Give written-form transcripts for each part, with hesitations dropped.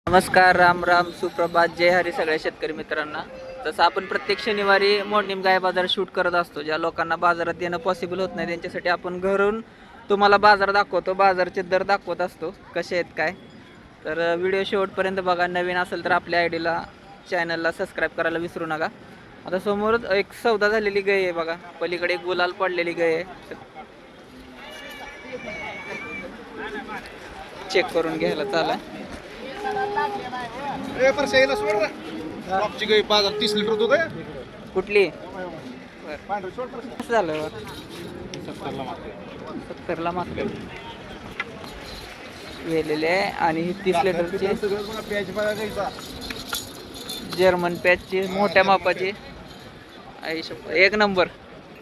नमस्कार, राम राम, सुप्रभात, जय हरी सगळ्या शेतकरी मित्रांना. तसं आपण प्रत्येक शनिवारी मोडणीम गाय बाजार शूट करत असतो. ज्या लोकांना बाजारात येणं पॉसिबल होत नाही त्यांच्यासाठी आपण घरून तुम्हाला बाजार दाखवतो, बाजारचे दर दाखवत असतो कसे आहेत काय. तर व्हिडिओ शेवटपर्यंत बघा. नवीन असेल तर आपल्या आयडीला चॅनलला सबस्क्राईब करायला विसरू नका. आता समोरच एक सौदा झालेली गाय आहे बघा, पलीकडे एक गुलाल पडलेली गाय आहे, चेक करून घ्यायला चाला. बाजार 30 लिटर दूध आहे. कुठली झालं 70 ला मागते वेलेले आहे आणि ही 30 लिटरची जर्मन पॅचची मोठ्या मापाची एक नंबर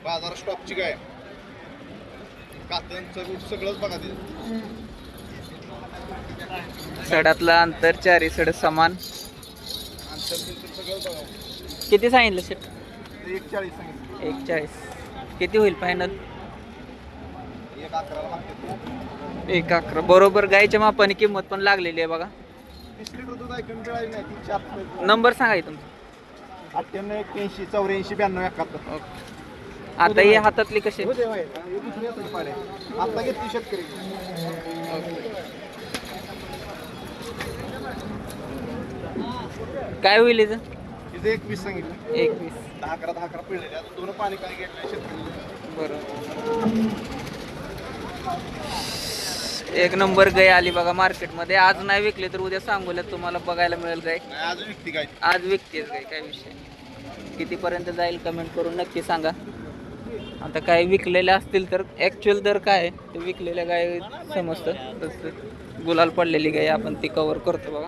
बाजार स्टॉकची काय कातनचं सगळंच बघा ते. सडातलं अंतर चारी सड समान. किती सांगितलं शेट? 41 सांगितलं. 41. किती होईल फायनल? 1.11 बरोबर. गायच्या मापाने किंमत पण लागलेली आहे बघा. 30 लिटर दूध आहे, कमी मिळाली नाही. 3-4 नंबर सांगा तुमचा. 98 81 84 92 71. ओके. आता ही हातातली कशी आता घेतली शेतकरी. काय होईल हिचं? तिथे 21 सांगितलं. 21. 10-11 पिळलेले. आता दोन पाणी काय घेतलं शेतकरी. बरोबर. एक नंबर गाय आली बघा मार्केटमध्ये. आज नाही विकले तर उद्या सांगोल्यात तुम्हाला बघायला मिळेल गाय. आज विकती काय? आज विकतेच गाय, काय विषय. कितीपर्यंत जाईल कमेंट करून नक्की सांगा. आता काय विकलेल्या असतील तर ॲक्च्युअल दर काय आहे ते विकलेल्या गाय समजतं. तसं गुलाल पडलेली गाय आपण ती कवर करतो बघा.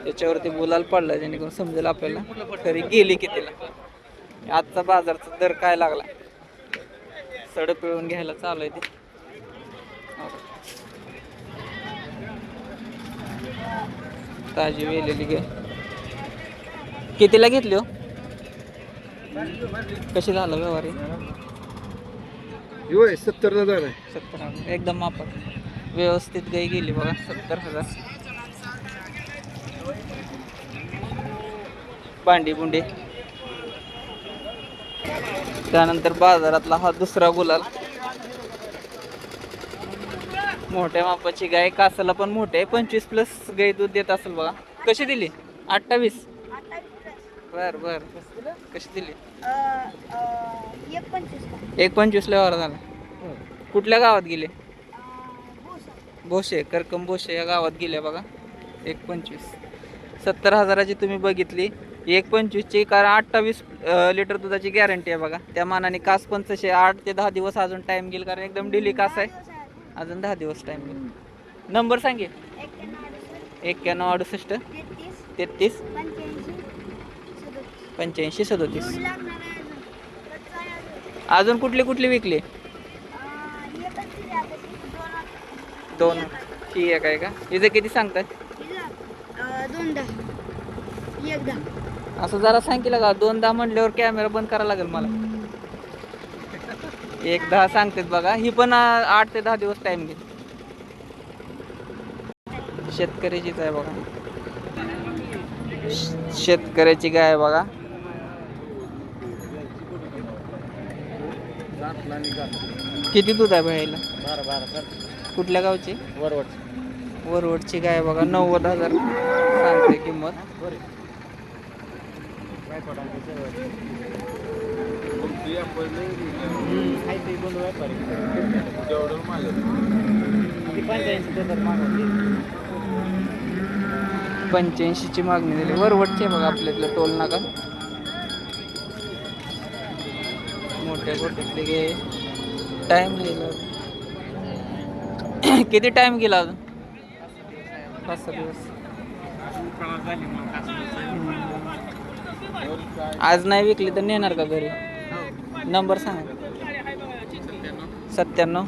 त्याच्यावरती गुलाल पडला जेणेकरून समजेल आपल्याला खरी गेली कितीला. आजचा बाजारचा दर काय लागला. सड पिळून घ्यायला चालू आहे ते. ताजी वेलेली गाय. कितीला घेतली हो? कशी झालं व्यवहार? 70 ला आहे. 70 एकदम मापात व्यवस्थित गाय गेली बघा. 70,000. भांडी बुंडी. त्यानंतर बाजारातला हा दुसरा गुलाल. मोठ्या मापाची गाय, कासाला पण मोठे. 25+ गाय दूध देत असेल बघा. कशी दिली? 28. बर बर. कशी दिली? 1.25 ला व्यवहार झाला. कुठल्या गावात गेले? भोसे, करकम भोसे या गावात गेले बघा. 1.25. 70,000ची तुम्ही बघितली. 1.25ची कारण 28 लिटर दुधाची गॅरंटी आहे बघा. त्या मानाने कास पण तसे 8 ते 10 दिवस अजून टाइम घेईल कारण एकदम डिली कास आहे. अजून 10 दिवस टाइम घेईल. नंबर सांगे. 91 68 33 85 37. अजून कुठली कुठली विकली? 2. ही एक आहे का? हिचं किती सांगताय? 2.10. असं जरा सांगितलं का? 2.10 म्हणल्यावर कॅमेरा बंद करायला लागेल मला. 1.10 सांगतात बघा. ही पण 8 ते 10 दिवस टाइम घेईल. शेतकऱ्याचीच आहे बघा. शेतकऱ्याची गाय आहे बघा. किती दूध आहे बाईला? 12 कुठल्या गावची? वरवडची गाय बघा. 90,000 सांगते किंमत. ची मागणी दिली. वरवडची आहे बघा आपल्यातलं टोल नाका. मोठ्या गोट्यातले गे. टाइम लिहिला. किती टाइम गेला अजून? 5-6 दिवस. आज नाही विकली तर नेणार का घरी? नंबर सांगा. 97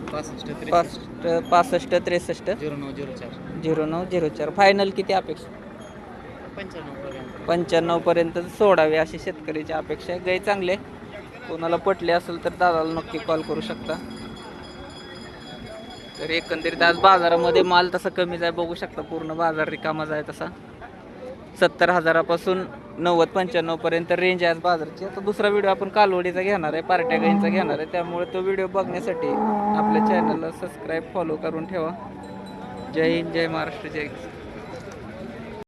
65 63 0904. फायनल किती अपेक्षा? 95 पर्यंत सोडावी अशी शेतकऱ्याची अपेक्षा आहे. गाय चांगले. कोणाला पटले असेल तर दादाला नक्की कॉल करू शकता. तर एकंदरीत आज बाजारामध्ये माल तसा कमीच आहे, बघू शकता पूर्ण बाजार रिकामाच आहे तसा. 70,000पासून 90-95 पर्यंत रेंज आहे आज बाजारची. आता दुसरा व्हिडिओ आपण कालवडीचा घेणार आहे, पार्ट्या गाईंचा घेणार आहे, त्यामुळे तो व्हिडिओ बघण्यासाठी आपल्या चॅनलला सबस्क्राईब फॉलो करून ठेवा. जय हिंद, जय महाराष्ट्र, जय